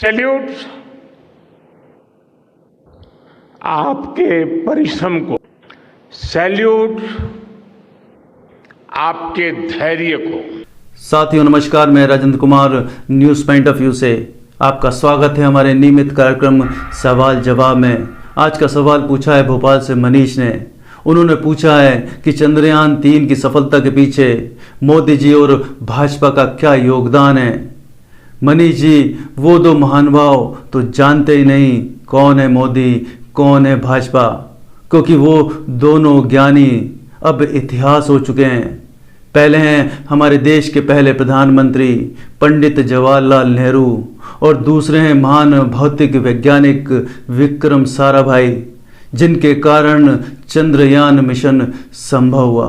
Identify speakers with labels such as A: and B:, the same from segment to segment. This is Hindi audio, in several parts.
A: सैल्यूट आपके परिश्रम को, सैल्यूट आपके धैर्य को।
B: साथियों नमस्कार, मैं Rajendra Kumar news point of view से आपका स्वागत है हमारे नियमित कार्यक्रम सवाल जवाब में। आज का सवाल पूछा है भोपाल से मनीष ने। उन्होंने पूछा है कि चंद्रयान 3 की सफलता के पीछे मोदी जी और भाजपा का क्या योगदान है। मनीष जी, वो दो महानुभाव तो जानते ही नहीं कौन है मोदी कौन है भाजपा, क्योंकि वो दोनों ज्ञानी अब इतिहास हो चुके हैं। पहले हैं हमारे देश के पहले प्रधानमंत्री पंडित जवाहरलाल नेहरू और दूसरे हैं महान भौतिक वैज्ञानिक विक्रम साराभाई, जिनके कारण चंद्रयान मिशन संभव हुआ।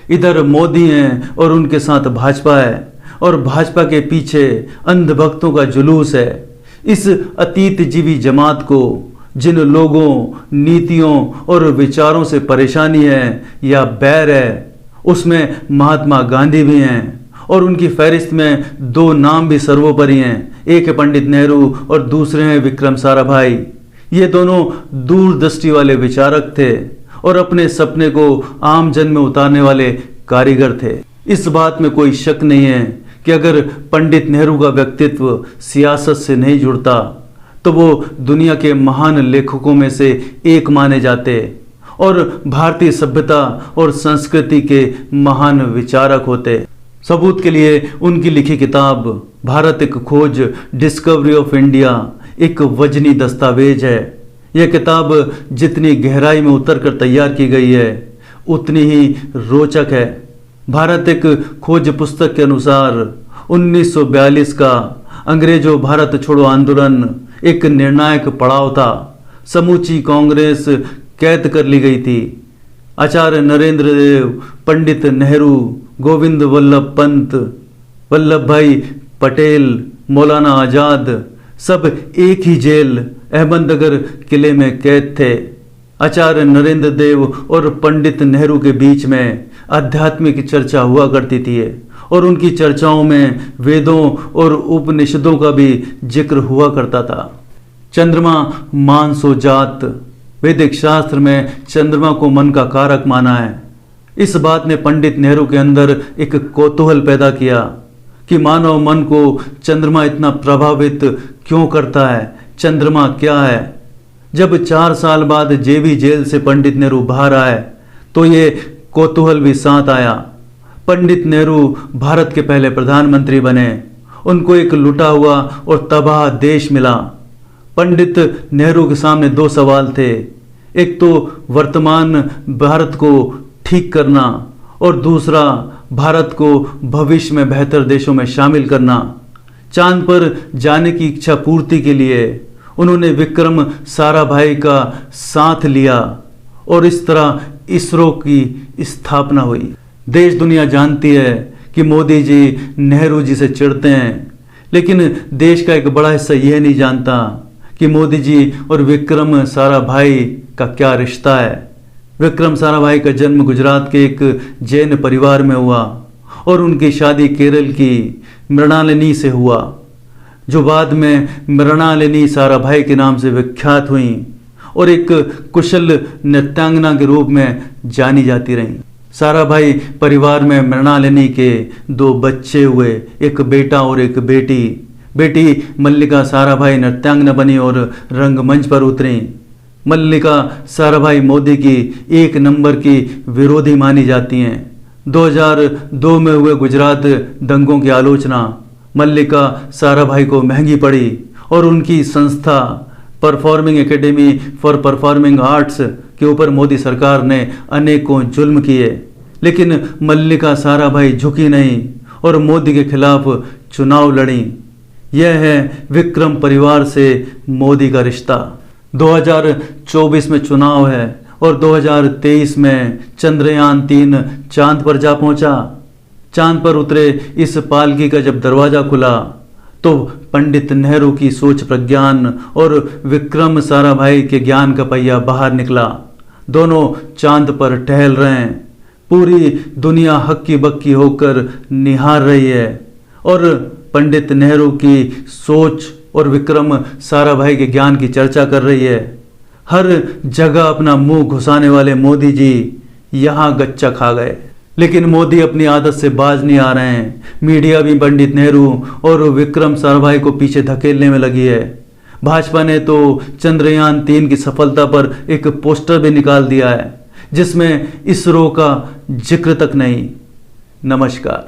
B: इधर मोदी हैं और उनके साथ भाजपा है, और भाजपा के पीछे अंधभक्तों का जुलूस है। इस अतीत जीवी जमात को जिन लोगों, नीतियों और विचारों से परेशानी है या बैर है, उसमें महात्मा गांधी भी हैं, और उनकी फहरिस्त में दो नाम भी सर्वोपरि हैं। एक है पंडित नेहरू और दूसरे हैं विक्रम साराभाई। ये दोनों दूरदृष्टि वाले विचारक थे और अपने सपने को आम जन में उतारने वाले कारीगर थे। इस बात में कोई शक नहीं है कि अगर पंडित नेहरू का व्यक्तित्व सियासत से नहीं जुड़ता तो वो दुनिया के महान लेखकों में से एक माने जाते और भारतीय सभ्यता और संस्कृति के महान विचारक होते। सबूत के लिए उनकी लिखी किताब भारत एक खोज, डिस्कवरी ऑफ इंडिया, एक वजनी दस्तावेज है। यह किताब जितनी गहराई में उतर कर तैयार की गई है उतनी ही रोचक है। भारत एक खोज पुस्तक के अनुसार 1942 का अंग्रेजों भारत छोड़ो आंदोलन एक निर्णायक पड़ाव था। समूची कांग्रेस कैद कर ली गई थी। आचार्य नरेंद्र देव, पंडित नेहरू, गोविंद वल्लभ पंत, वल्लभ भाई पटेल, मौलाना आजाद सब एक ही जेल अहमदनगर किले में कैद थे। आचार्य नरेंद्र देव और पंडित नेहरू के बीच में आध्यात्मिक चर्चा हुआ करती थी और उनकी चर्चाओं में वेदों और उपनिषदों का भी जिक्र हुआ करता था। चंद्रमा मानसो जात, वैदिक शास्त्र में चंद्रमा को मन का कारक माना है। इस बात ने पंडित नेहरू के अंदर एक कौतूहल पैदा किया कि मानव मन को चंद्रमा इतना प्रभावित क्यों करता है, चंद्रमा क्या है। जब 4 साल बाद जेबी जेल से पंडित नेहरू बाहर आए तो ये कौतूहल भी साथ आया। पंडित नेहरू भारत के पहले प्रधानमंत्री बने। उनको एक लुटा हुआ और तबाह देश मिला। पंडित नेहरू के सामने 2 सवाल थे। एक तो वर्तमान भारत को ठीक करना और दूसरा भारत को भविष्य में बेहतर देशों में शामिल करना। चांद पर जाने की इच्छा पूर्ति के लिए उन्होंने विक्रम साराभाई का साथ लिया और इस तरह इसरो की स्थापना हुई। देश दुनिया जानती है कि मोदी जी नेहरू जी से चिढ़ते हैं, लेकिन देश का एक बड़ा हिस्सा यह नहीं जानता कि मोदी जी और विक्रम साराभाई का क्या रिश्ता है। विक्रम साराभाई का जन्म गुजरात के एक जैन परिवार में हुआ और उनकी शादी केरल की मृणालिनी से हुआ, जो बाद में मृणालिनी साराभाई के नाम से विख्यात हुई और एक कुशल नृत्यांगना के रूप में जानी जाती रहीं। साराभाई परिवार में मृणालिनी के 2 बच्चे हुए, एक बेटा और एक बेटी। बेटी मल्लिका साराभाई नृत्यांगना बनी और रंगमंच पर उतरी। मल्लिका साराभाई मोदी की 1 नंबर की विरोधी मानी जाती हैं। 2002 में हुए गुजरात दंगों की आलोचना मल्लिका साराभाई को महंगी पड़ी और उनकी संस्था performing academy for performing arts के ऊपर मोदी सरकार ने अनेकों जुल्म किए, लेकिन मल्लिका साराभाई झुकी नहीं और मोदी के खिलाफ चुनाव लड़ी। यह है विक्रम परिवार से मोदी का रिश्ता। 2024 में चुनाव है और 2023 में चंद्रयान 3 चांद पर जा पहुंचा। चांद पर उतरे इस पालकी का जब दरवाजा खुला तो पंडित नेहरू की सोच प्रज्ञान और विक्रम साराभाई के ज्ञान का पहिया बाहर निकला। दोनों चांद पर टहल रहे हैं। पूरी दुनिया हक्की बक्की होकर निहार रही है और पंडित नेहरू की सोच और विक्रम साराभाई के ज्ञान की चर्चा कर रही है। हर जगह अपना मुंह घुसाने वाले मोदी जी यहाँ गच्चा खा गए, लेकिन मोदी अपनी आदत से बाज नहीं आ रहे हैं। मीडिया भी पंडित नेहरू और विक्रम साराभाई को पीछे धकेलने में लगी है। भाजपा ने तो चंद्रयान 3 की सफलता पर एक पोस्टर भी निकाल दिया है जिसमें इसरो का जिक्र तक नहीं। नमस्कार।